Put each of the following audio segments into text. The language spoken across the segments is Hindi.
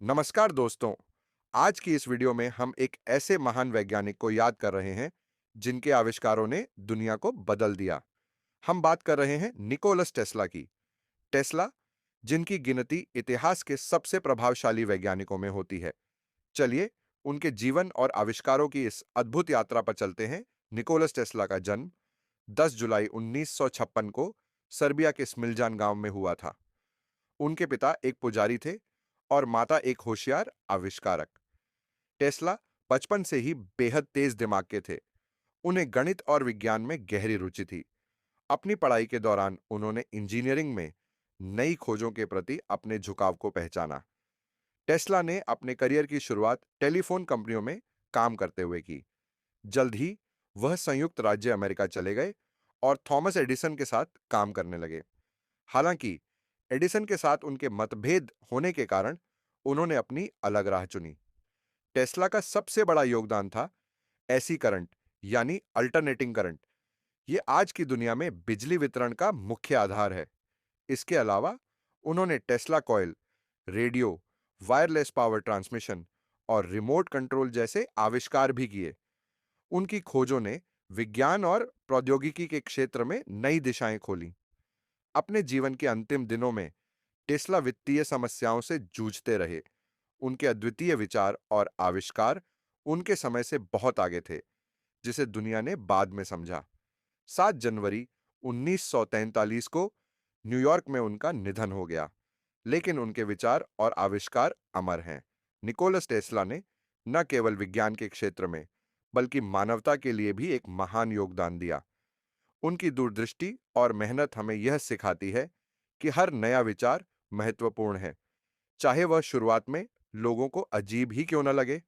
नमस्कार दोस्तों। आज की इस वीडियो में हम एक ऐसे महान वैज्ञानिक को याद कर रहे हैं जिनके आविष्कारों ने दुनिया को बदल दिया। हम बात कर रहे हैं निकोलस टेस्ला की। टेस्ला, जिनकी गिनती इतिहास के सबसे प्रभावशाली वैज्ञानिकों में होती है। चलिए उनके जीवन और आविष्कारों की इस अद्भुत यात्रा पर चलते हैं। निकोलस टेस्ला का जन्म 10 जुलाई 1956 को सर्बिया के स्मिल्जान गांव में हुआ था। उनके पिता एक पुजारी थे और माता एक होशियार आविष्कारक। टेस्ला बचपन से ही बेहद तेज दिमाग के थे। उन्हें गणित और विज्ञान में गहरी रुचि थी। अपनी पढ़ाई के दौरान उन्होंने इंजीनियरिंग में नई खोजों के प्रति अपने झुकाव को पहचाना। टेस्ला ने अपने करियर की शुरुआत टेलीफोन कंपनियों में काम करते हुए की। जल्द ही वह संयुक्त राज्य अमेरिका चले गए और थॉमस एडिसन के साथ काम करने लगे। हालांकि एडिसन के साथ उनके मतभेद होने के कारण उन्होंने अपनी अलग राह चुनी। टेस्ला का सबसे बड़ा योगदान था एसी करंट, यानी अल्टरनेटिंग करंट। ये आज की दुनिया में बिजली वितरण का मुख्य आधार है। इसके अलावा उन्होंने Tesla coil, radio, wireless power transmission और रिमोट कंट्रोल जैसे आविष्कार भी किए। उनकी खोजों ने विज्ञान और प्रौद्योगिकी के क्षेत्र में नई दिशाएं खोली। अपने जीवन के अंतिम दिनों में टेस्ला वित्तीय समस्याओं से जूझते रहे। उनके अद्वितीय विचार और आविष्कार उनके समय से बहुत आगे थे, जिसे दुनिया ने बाद में समझा। 7 जनवरी 1943 को न्यूयॉर्क में उनका निधन हो गया, लेकिन उनके विचार और आविष्कार अमर हैं। निकोलस टेस्ला ने न केवल विज्ञान के क्षेत्र में, बल्कि मानवता के लिए भी एक महान योगदान दिया। उनकी दूरदृष्टि और मेहनत हमें यह सिखाती है कि हर नया विचार महत्वपूर्ण है, चाहे वह शुरुआत में लोगों को अजीब ही क्यों न लगे।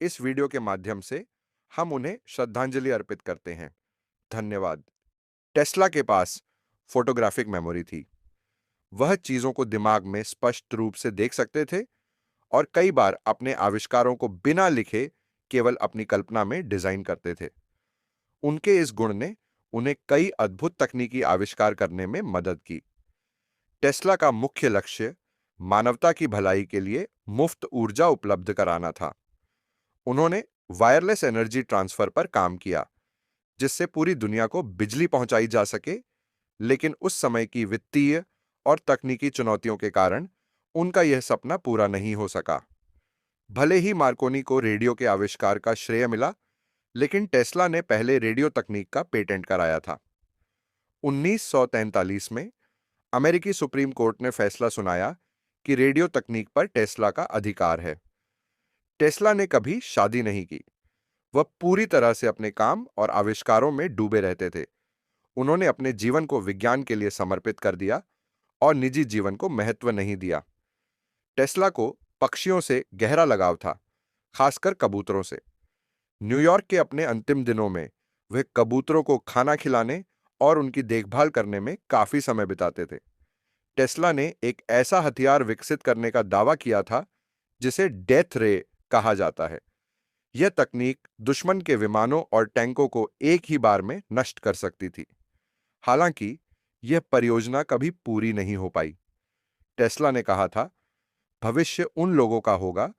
इस वीडियो के माध्यम से हम उन्हें श्रद्धांजलि अर्पित करते हैं। धन्यवाद। टेस्ला के पास फोटोग्राफिक मेमोरी थी। वह चीजों को दिमाग में स्पष्ट रूप से देख सकते थे और कई बार अपने आविष्कारों को बिना लिखे केवल अपनी कल्पना में डिजाइन करते थे। उनके इस गुण ने उन्हें कई अद्भुत तकनीकी आविष्कार करने में मदद की। टेस्ला का मुख्य लक्ष्य मानवता की भलाई के लिए मुफ्त ऊर्जा उपलब्ध कराना था। उन्होंने वायरलेस एनर्जी ट्रांसफर पर काम किया, जिससे पूरी दुनिया को बिजली पहुंचाई जा सके, लेकिन उस समय की वित्तीय और तकनीकी चुनौतियों के कारण उनका यह सपना पूरा नहीं हो सका। भले ही मार्कोनी को रेडियो के आविष्कार का श्रेय मिला, लेकिन टेस्ला ने पहले रेडियो तकनीक का पेटेंट कराया था। 1943 में अमेरिकी सुप्रीम कोर्ट ने फैसला सुनाया कि रेडियो तकनीक पर टेस्ला का अधिकार है। टेस्ला ने कभी शादी नहीं की। वह पूरी तरह से अपने काम और आविष्कारों में डूबे रहते थे। उन्होंने अपने जीवन को विज्ञान के लिए समर्पित कर दिया और निजी जीवन को महत्व नहीं दिया। टेस्ला को पक्षियों से गहरा लगाव था, खासकर कबूतरों से। न्यूयॉर्क के अपने अंतिम दिनों में वे कबूतरों को खाना खिलाने और उनकी देखभाल करने में काफी समय बिताते थे। टेस्ला ने एक ऐसा हथियार विकसित करने का दावा किया था जिसे डेथ रे कहा जाता है। यह तकनीक दुश्मन के विमानों और टैंकों को एक ही बार में नष्ट कर सकती थी। हालांकि यह परियोजना कभी पूरी नहीं हो पाई। टेस्ला ने कहा था, भविष्य उन लोगों का होगा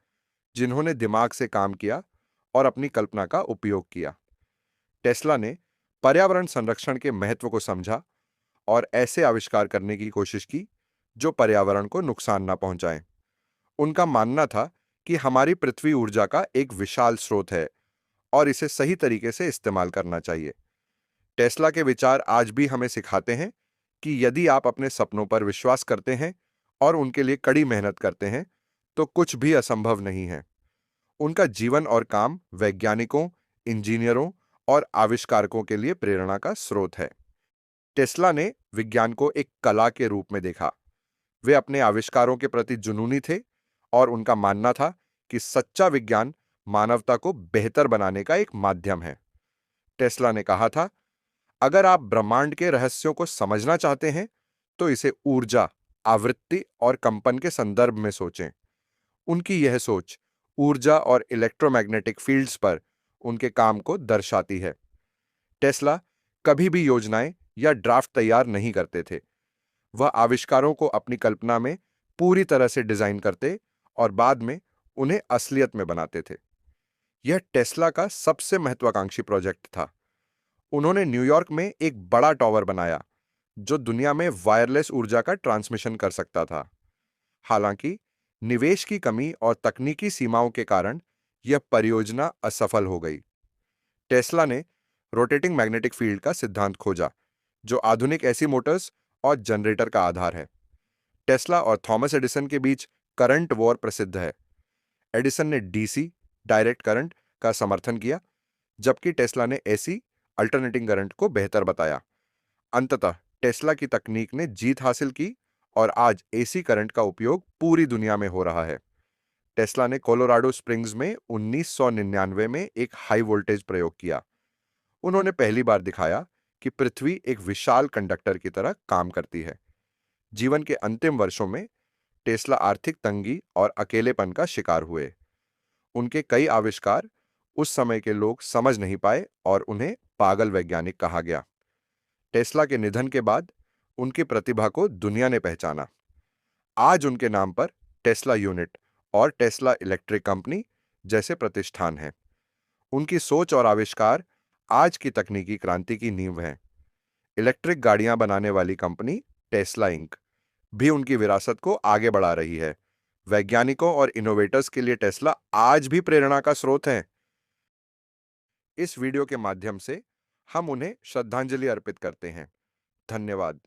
जिन्होंने दिमाग से काम किया और अपनी कल्पना का उपयोग किया। टेस्ला ने पर्यावरण संरक्षण के महत्व को समझा और ऐसे आविष्कार करने की कोशिश की जो पर्यावरण को नुकसान न पहुंचाएं। उनका मानना था कि हमारी पृथ्वी ऊर्जा का एक विशाल स्रोत है और इसे सही तरीके से इस्तेमाल करना चाहिए। टेस्ला के विचार आज भी हमें सिखाते हैं कि यदि आप अपने सपनों पर विश्वास करते हैं और उनके लिए कड़ी मेहनत करते हैं, तो कुछ भी असंभव नहीं है। उनका जीवन और काम वैज्ञानिकों, इंजीनियरों और आविष्कारकों के लिए प्रेरणा का स्रोत है। टेस्ला ने विज्ञान को एक कला के रूप में देखा। वे अपने आविष्कारों के प्रति जुनूनी थे और उनका मानना था कि सच्चा विज्ञान मानवता को बेहतर बनाने का एक माध्यम है। टेस्ला ने कहा था, अगर आप ब्रह्मांड के रहस्यों को समझना चाहते हैं, तो इसे ऊर्जा, आवृत्ति और कंपन के संदर्भ में सोचें। उनकी यह सोच ऊर्जा और इलेक्ट्रोमैग्नेटिक फील्ड्स पर उनके काम को दर्शाती है। टेस्ला कभी भी योजनाएं या ड्राफ्ट तैयार नहीं करते थे। वह आविष्कारों को अपनी कल्पना में पूरी तरह से डिजाइन करते और बाद में उन्हें असलियत में बनाते थे। यह टेस्ला का सबसे महत्वाकांक्षी प्रोजेक्ट था। उन्होंने न्यूयॉर्क में एक बड़ा टॉवर बनाया जो दुनिया में वायरलेस ऊर्जा का ट्रांसमिशन कर सकता था। हालांकि निवेश की कमी और तकनीकी सीमाओं के कारण यह परियोजना असफल हो गई। टेस्ला ने रोटेटिंग मैग्नेटिक फील्ड का सिद्धांत खोजा, जो आधुनिक एसी मोटर्स और जनरेटर का आधार है। टेस्ला और थॉमस एडिसन के बीच करंट वॉर प्रसिद्ध है। एडिसन ने डीसी डायरेक्ट करंट का समर्थन किया, जबकि टेस्ला ने एसी अल्टरनेटिंग करंट को बेहतर बताया। अंततः टेस्ला की तकनीक ने जीत हासिल की और आज एसी करंट का उपयोग पूरी दुनिया में हो रहा है। टेस्ला ने कोलोराडो स्प्रिंग्स में 1999 में एक हाई वोल्टेज प्रयोग किया। उन्होंने पहली बार दिखाया कि पृथ्वी एक विशाल कंडक्टर की तरह काम करती है। जीवन के अंतिम वर्षों में टेस्ला आर्थिक तंगी और अकेलेपन का शिकार हुए। उनके कई आविष्कार उस समय के लोग समझ नहीं पाए और उन्हें पागल वैज्ञानिक कहा गया। टेस्ला के निधन के बाद उनकी प्रतिभा को दुनिया ने पहचाना। आज उनके नाम पर टेस्ला यूनिट और टेस्ला इलेक्ट्रिक कंपनी जैसे प्रतिष्ठान हैं। उनकी सोच और आविष्कार आज की तकनीकी क्रांति की नींव हैं। इलेक्ट्रिक गाड़ियां बनाने वाली कंपनी टेस्ला इंक भी उनकी विरासत को आगे बढ़ा रही है। वैज्ञानिकों और इनोवेटर्स के लिए टेस्ला आज भी प्रेरणा का स्रोत है। इस वीडियो के माध्यम से हम उन्हें श्रद्धांजलि अर्पित करते हैं। धन्यवाद।